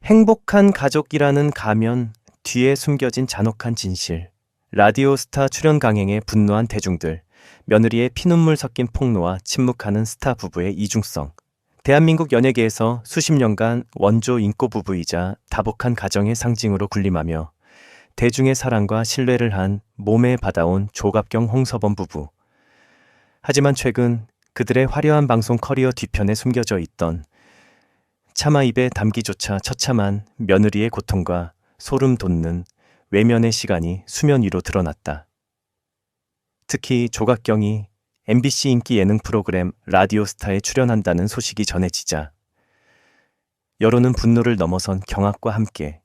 행복한 가족이라는 가면 뒤에 숨겨진 잔혹한 진실. 라디오스타 출연 강행에 분노한 대중들. 며느리의 피눈물 섞인 폭로와 침묵하는 스타 부부의 이중성. 대한민국 연예계에서 수십 년간 원조 인꼬 부부이자 다복한 가정의 상징으로 군림하며 대중의 사랑과 신뢰를 한 몸에 받아온 조갑경 홍서범 부부. 하지만 최근 그들의 화려한 방송 커리어 뒤편에 숨겨져 있던 차마 입에 담기조차 처참한 며느리의 고통과 소름 돋는 외면의 시간이 수면 위로 드러났다. 특히 조각경이 MBC 인기 예능 프로그램 라디오스타에 출연한다는 소식이 전해지자 여론은 분노를 넘어선 경악과 함께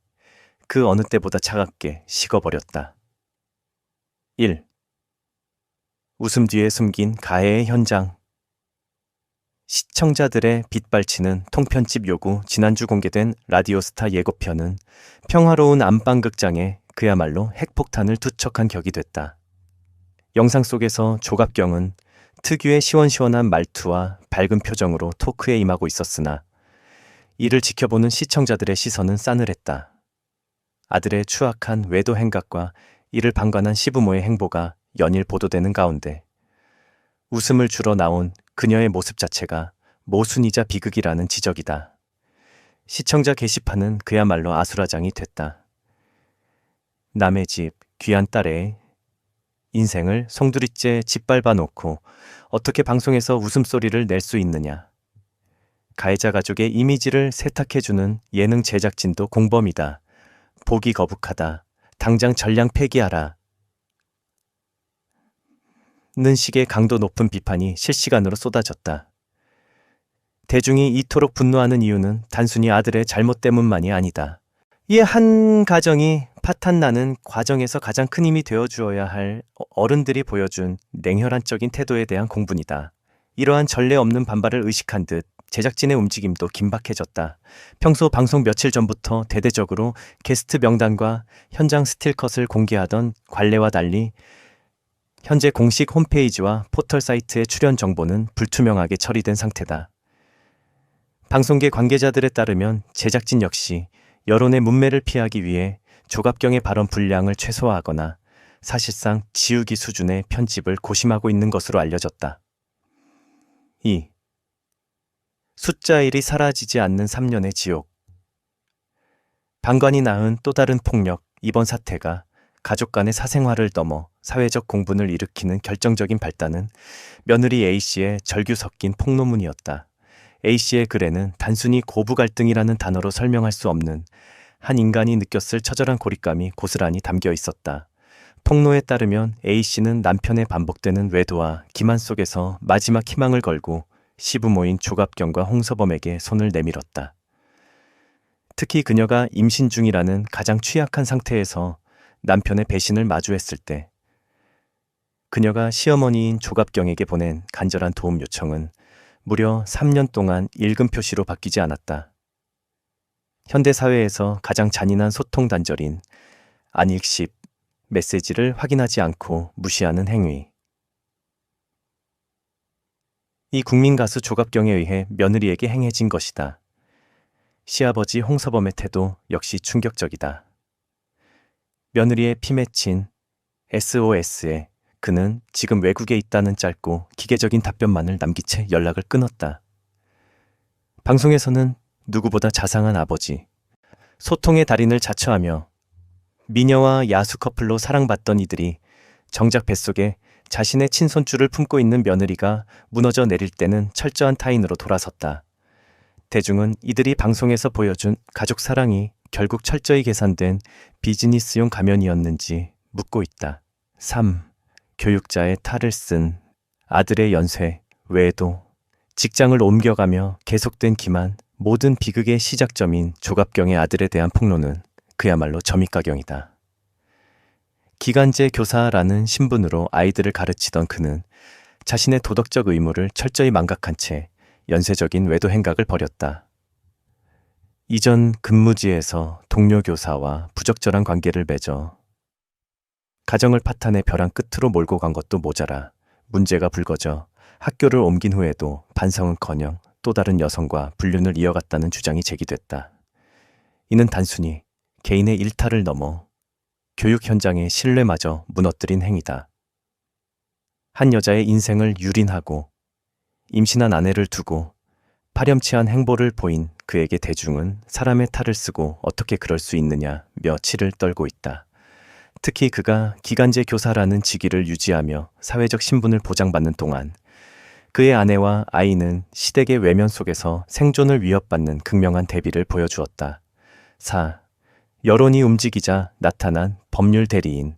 그 어느 때보다 차갑게 식어버렸다. 1. 웃음 뒤에 숨긴 가해의 현장. 시청자들의 빗발치는 통편집 요구. 지난주 공개된 라디오스타 예고편은 평화로운 안방극장에 그야말로 핵폭탄을 투척한 격이 됐다. 영상 속에서 조갑경은 특유의 시원시원한 말투와 밝은 표정으로 토크에 임하고 있었으나 이를 지켜보는 시청자들의 시선은 싸늘했다. 아들의 추악한 외도 행각과 이를 방관한 시부모의 행보가 연일 보도되는 가운데 웃음을 주러 나온 그녀의 모습 자체가 모순이자 비극이라는 지적이다. 시청자 게시판은 그야말로 아수라장이 됐다. 남의 집 귀한 딸의 인생을 송두리째 짓밟아 놓고 어떻게 방송에서 웃음소리를 낼 수 있느냐. 가해자 가족의 이미지를 세탁해주는 예능 제작진도 공범이다. 보기 거북하다. 당장 전량 폐기하라. 는 식의 강도 높은 비판이 실시간으로 쏟아졌다. 대중이 이토록 분노하는 이유는 단순히 아들의 잘못 때문만이 아니다. 이 한 가정이 파탄나는 과정에서 가장 큰 힘이 되어주어야 할 어른들이 보여준 냉혈한적인 태도에 대한 공분이다. 이러한 전례 없는 반발을 의식한 듯 제작진의 움직임도 긴박해졌다. 평소 방송 며칠 전부터 대대적으로 게스트 명단과 현장 스틸컷을 공개하던 관례와 달리 현재 공식 홈페이지와 포털 사이트의 출연 정보는 불투명하게 처리된 상태다. 방송계 관계자들에 따르면 제작진 역시 여론의 문매를 피하기 위해 조갑경의 발언 분량을 최소화하거나 사실상 지우기 수준의 편집을 고심하고 있는 것으로 알려졌다. 2. 숫자 1이 사라지지 않는 3년의 지옥. 방관이 낳은 또 다른 폭력. 이번 사태가 가족 간의 사생활을 넘어 사회적 공분을 일으키는 결정적인 발단은 며느리 A씨의 절규 섞인 폭로문이었다. A씨의 글에는 단순히 고부 갈등이라는 단어로 설명할 수 없는 한 인간이 느꼈을 처절한 고립감이 고스란히 담겨 있었다. 폭로에 따르면 A씨는 남편의 반복되는 외도와 기만 속에서 마지막 희망을 걸고 시부모인 조갑경과 홍서범에게 손을 내밀었다. 특히 그녀가 임신 중이라는 가장 취약한 상태에서 남편의 배신을 마주했을 때 그녀가 시어머니인 조갑경에게 보낸 간절한 도움 요청은 무려 3년 동안 읽음 표시로 바뀌지 않았다. 현대사회에서 가장 잔인한 소통 단절인 안익십, 메시지를 확인하지 않고 무시하는 행위. 이 국민 가수 조갑경에 의해 며느리에게 행해진 것이다. 시아버지 홍서범의 태도 역시 충격적이다. 며느리의 피 맺힌 SOS에 그는 지금 외국에 있다는 짧고 기계적인 답변만을 남긴 채 연락을 끊었다. 방송에서는 누구보다 자상한 아버지, 소통의 달인을 자처하며 미녀와 야수 커플로 사랑받던 이들이 정작 뱃속에 자신의 친손주를 품고 있는 며느리가 무너져 내릴 때는 철저한 타인으로 돌아섰다. 대중은 이들이 방송에서 보여준 가족 사랑이 결국 철저히 계산된 비즈니스용 가면이었는지 묻고 있다. 3. 교육자의 탈을 쓴 아들의 연쇄, 외도, 직장을 옮겨가며 계속된 기만, 모든 비극의 시작점인 조갑경의 아들에 대한 폭로는 그야말로 점입가경이다. 기간제 교사라는 신분으로 아이들을 가르치던 그는 자신의 도덕적 의무를 철저히 망각한 채 연쇄적인 외도 행각을 벌였다. 이전 근무지에서 동료 교사와 부적절한 관계를 맺어 가정을 파탄의 벼랑 끝으로 몰고 간 것도 모자라 문제가 불거져 학교를 옮긴 후에도 반성은커녕 또 다른 여성과 불륜을 이어갔다는 주장이 제기됐다. 이는 단순히 개인의 일탈을 넘어 교육 현장의 신뢰마저 무너뜨린 행위다. 한 여자의 인생을 유린하고 임신한 아내를 두고 파렴치한 행보를 보인 그에게 대중은 사람의 탈을 쓰고 어떻게 그럴 수 있느냐며 치를 떨고 있다. 특히 그가 기간제 교사라는 직위를 유지하며 사회적 신분을 보장받는 동안 그의 아내와 아이는 시댁의 외면 속에서 생존을 위협받는 극명한 대비를 보여주었다. 4. 여론이 움직이자 나타난 법률 대리인,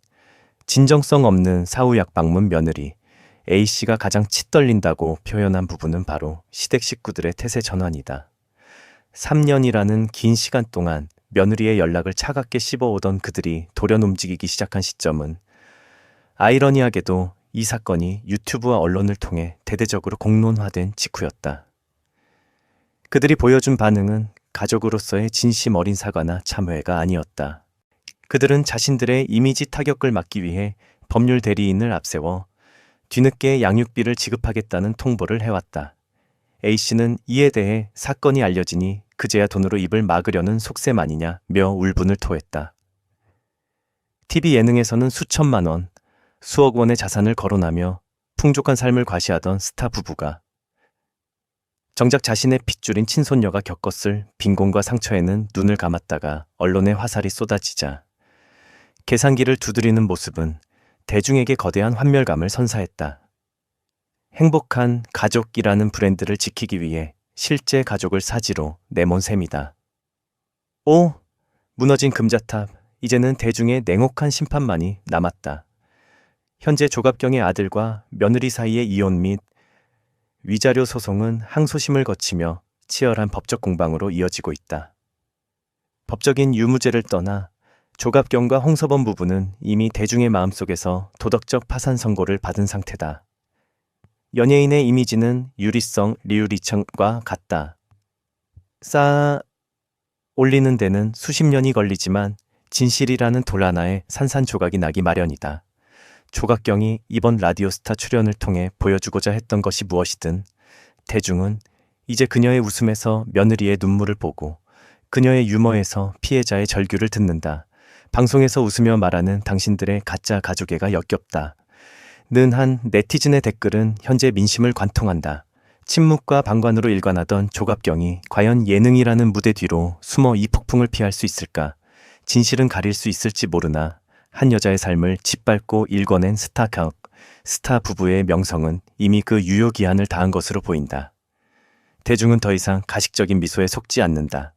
진정성 없는 사후약 방문 며느리, A씨가 가장 치떨린다고 표현한 부분은 바로 시댁 식구들의 태세 전환이다. 3년이라는 긴 시간 동안 며느리의 연락을 차갑게 씹어오던 그들이 돌연 움직이기 시작한 시점은 아이러니하게도 이 사건이 유튜브와 언론을 통해 대대적으로 공론화된 직후였다. 그들이 보여준 반응은 가족으로서의 진심 어린 사과나 참회가 아니었다. 그들은 자신들의 이미지 타격을 막기 위해 법률 대리인을 앞세워 뒤늦게 양육비를 지급하겠다는 통보를 해왔다. A씨는 이에 대해 사건이 알려지니 그제야 돈으로 입을 막으려는 속셈 아니냐며 울분을 토했다. TV 예능에서는 수천만 원, 수억 원의 자산을 거론하며 풍족한 삶을 과시하던 스타 부부가 정작 자신의 핏줄인 친손녀가 겪었을 빈곤과 상처에는 눈을 감았다가 언론의 화살이 쏟아지자 계산기를 두드리는 모습은 대중에게 거대한 환멸감을 선사했다. 행복한 가족이라는 브랜드를 지키기 위해 실제 가족을 사지로 내몬 셈이다. 오! 무너진 금자탑, 이제는 대중의 냉혹한 심판만이 남았다. 현재 조갑경의 아들과 며느리 사이의 이혼 및 위자료 소송은 항소심을 거치며 치열한 법적 공방으로 이어지고 있다. 법적인 유무죄를 떠나 조갑경과 홍서범 부부는 이미 대중의 마음속에서 도덕적 파산 선고를 받은 상태다. 연예인의 이미지는 유리성 리우리천과 같다. 쌓아 올리는 데는 수십 년이 걸리지만 진실이라는 돌 하나에 산산조각이 나기 마련이다. 조갑경이 이번 라디오스타 출연을 통해 보여주고자 했던 것이 무엇이든 대중은 이제 그녀의 웃음에서 며느리의 눈물을 보고 그녀의 유머에서 피해자의 절규를 듣는다. 방송에서 웃으며 말하는 당신들의 가짜 가족애가 역겹다. 는 한 네티즌의 댓글은 현재 민심을 관통한다. 침묵과 방관으로 일관하던 조갑경이 과연 예능이라는 무대 뒤로 숨어 이 폭풍을 피할 수 있을까? 진실은 가릴 수 있을지 모르나 한 여자의 삶을 짓밟고 일궈낸 스타 부부의 명성은 이미 그 유효기한을 다한 것으로 보인다. 대중은 더 이상 가식적인 미소에 속지 않는다.